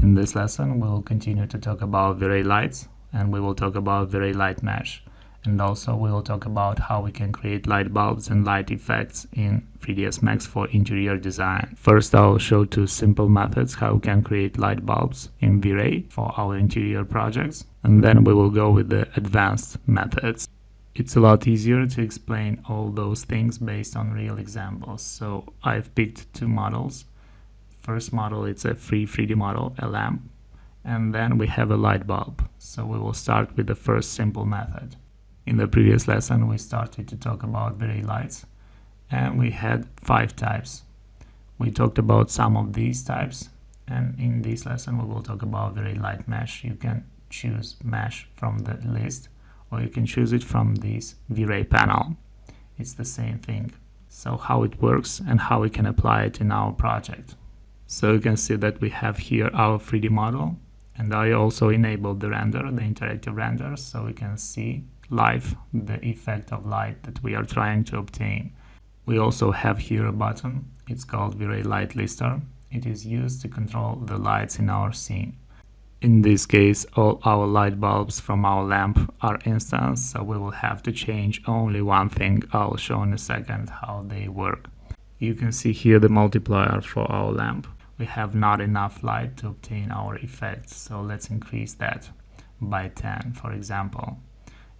In this lesson, we will continue to talk about Vray Lights, and we will talk about Vray Light Mesh. And also we will talk about how we can create light bulbs and light effects in 3ds Max for interior design. First, I'll show two simple methods how we can create light bulbs in Vray for our interior projects. And then we will go with the advanced methods. It's a lot easier to explain all those things based on real examples. So I've picked two models. First model, it's a free 3D model, a lamp. And then we have a light bulb. So we will start with the first simple method. In the previous lesson, we started to talk about Vray lights, and we had 5 types. We talked about some of these types, and in this lesson we will talk about Vray Light Mesh. You can choose mesh from the list, or you can choose it from this Vray panel. It's the same thing. So how it works and how we can apply it in our project. So you can see that we have here our 3D model, and I also enabled the render, the interactive render, so we can see live the effect of light that we are trying to obtain. We also have here a button. It's called Vray Light Lister. It is used to control the lights in our scene. In this case, all our light bulbs from our lamp are instanced, so we will have to change only one thing. I'll show in a second how they work. You can see here the multiplier for our lamp. We have not enough light to obtain our effects, so let's increase that by 10, for example.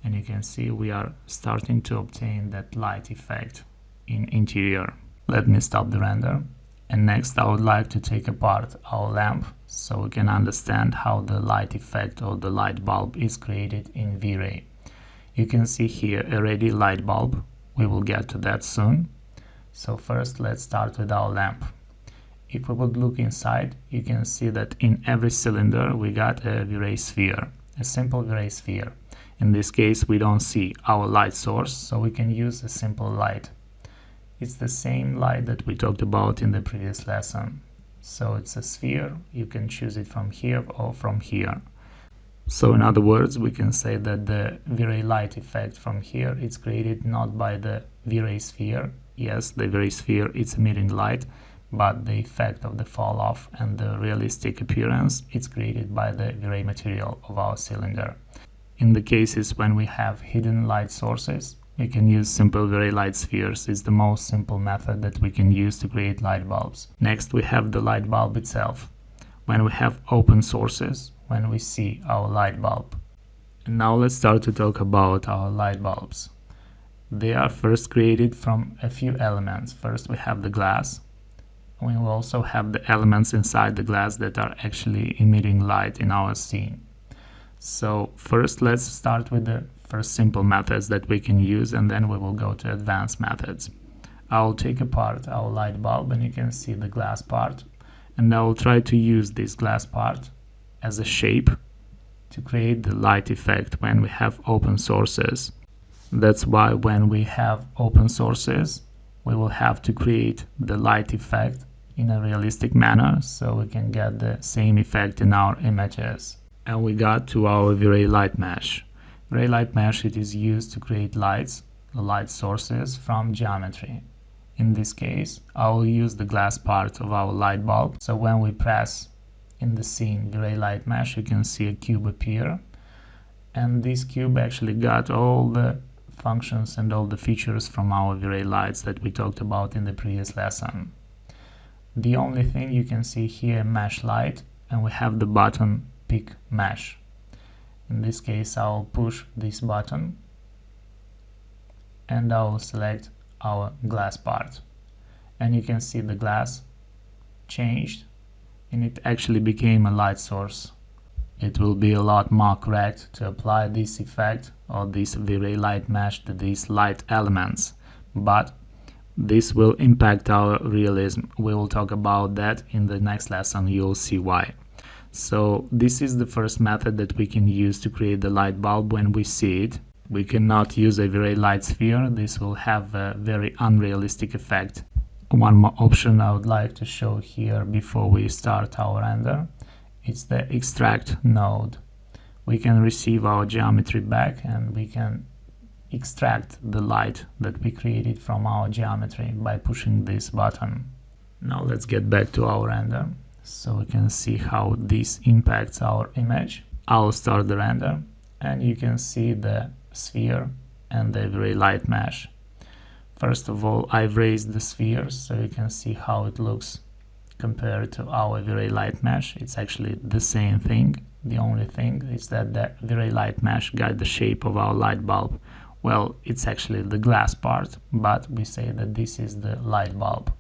And you can see we are starting to obtain that light effect in interior. Let me stop the render. And next I would like to take apart our lamp so we can understand how the light effect or the light bulb is created in Vray. You can see here a ready light bulb. We will get to that soon. So first let's start with our lamp. If we would look inside, you can see that in every cylinder we got a Vray sphere, a simple Vray sphere. In this case, we don't see our light source, so we can use a simple light. It's the same light that we talked about in the previous lesson. So it's a sphere, you can choose it from here or from here. So in other words, we can say that the Vray light effect from here is created not by the Vray sphere. Yes, the Vray sphere is emitting light, but the effect of the fall off and the realistic appearance is created by the Vray material of our cylinder. In the cases when we have hidden light sources, we can use simple Vray light spheres. It's the most simple method that we can use to create light bulbs. Next, we have the light bulb itself. When we have open sources, when we see our light bulb. And now let's start to talk about our light bulbs. They are first created from a few elements. First, we have the glass. We will also have the elements inside the glass that are actually emitting light in our scene. So first let's start with the first simple methods that we can use, and then we will go to advanced methods. I'll take apart our light bulb and you can see the glass part, and I will try to use this glass part as a shape to create the light effect when we have open sources. That's why when we have open sources, we will have to create the light effect in a realistic manner so we can get the same effect in our images. And we got to our Vray Light Mesh. Vray Light Mesh, it is used to create lights, the light sources from geometry. In this case, I will use the glass part of our light bulb. So when we press in the scene Vray Light Mesh, you can see a cube appear. And this cube actually got all the functions and all the features from our Vray lights that we talked about in the previous lesson. The only thing you can see here, mesh light, and we have the button pick mesh. In this case, I'll push this button and I'll select our glass part, and you can see the glass changed and it actually became a light source. It will be a lot more correct to apply this effect or this Vray light mesh to these light elements, but this will impact our realism. We will talk about that in the next lesson. You'll see why. So this is the first method that we can use to create the light bulb when we see it. We cannot use a Vray light sphere. This will have a very unrealistic effect. One more option I would like to show here before we start our render. It's the extract node. We can receive our geometry back and we can extract the light that we created from our geometry by pushing this button. Now let's get back to our render. so we can see how this impacts our image. I'll start the render, and you can see the sphere and the Vray Light Mesh. First of all, I've raised the spheres so you can see how it looks compared to our Vray Light Mesh. It's actually the same thing. The only thing is that the Vray Light Mesh got the shape of our light bulb. Well, it's actually the glass part, but we say that this is the light bulb.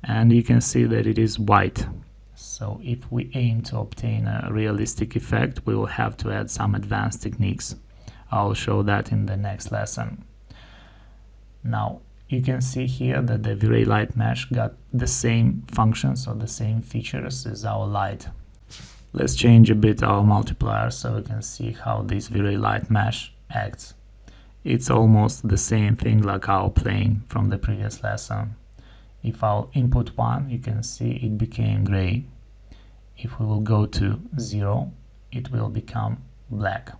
And you can see that it is white. So if we aim to obtain a realistic effect, we will have to add some advanced techniques. I'll show that in the next lesson. Now, you can see here that the Vray Light Mesh got the same functions or the same features as our light. Let's change a bit our multiplier so we can see how this Vray Light Mesh acts. It's almost the same thing like our plane from the previous lesson. If I'll input 1, you can see it became gray. If we will go to 0, it will become black.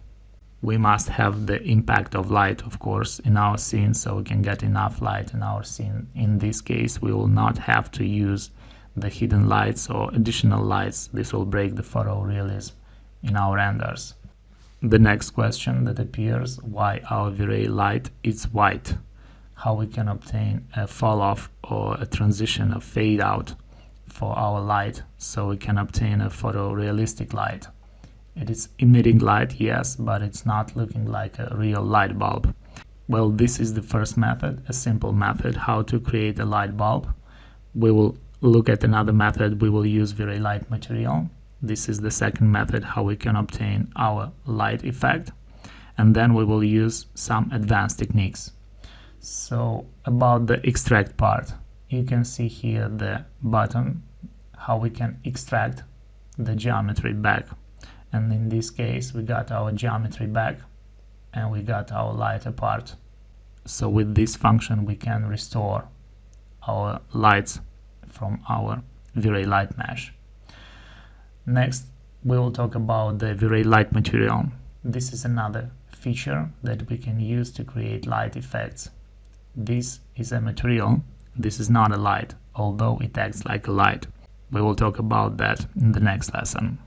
We must have the impact of light, of course, in our scene so we can get enough light in our scene. In this case, we will not have to use the hidden lights or additional lights. This will break the photorealism in our renders. The next question that appears, why our Vray light is white? How we can obtain a fall off or a transition, a fade out for our light so we can obtain a photorealistic light. It is emitting light, yes, but it's not looking like a real light bulb. Well, this is the first method, a simple method how to create a light bulb. We will look at another method. We will use Vray Light material. This is the second method how we can obtain our light effect. And then we will use some advanced techniques. So about the extract part, you can see here the button, how we can extract the geometry back. And in this case, we got our geometry back and we got our light apart. So with this function, we can restore our lights from our Vray Light Mesh. Next, we will talk about the Vray Light material. This is another feature that we can use to create light effects. This is a material. This is not a light, although it acts like a light. We will talk about that in the next lesson.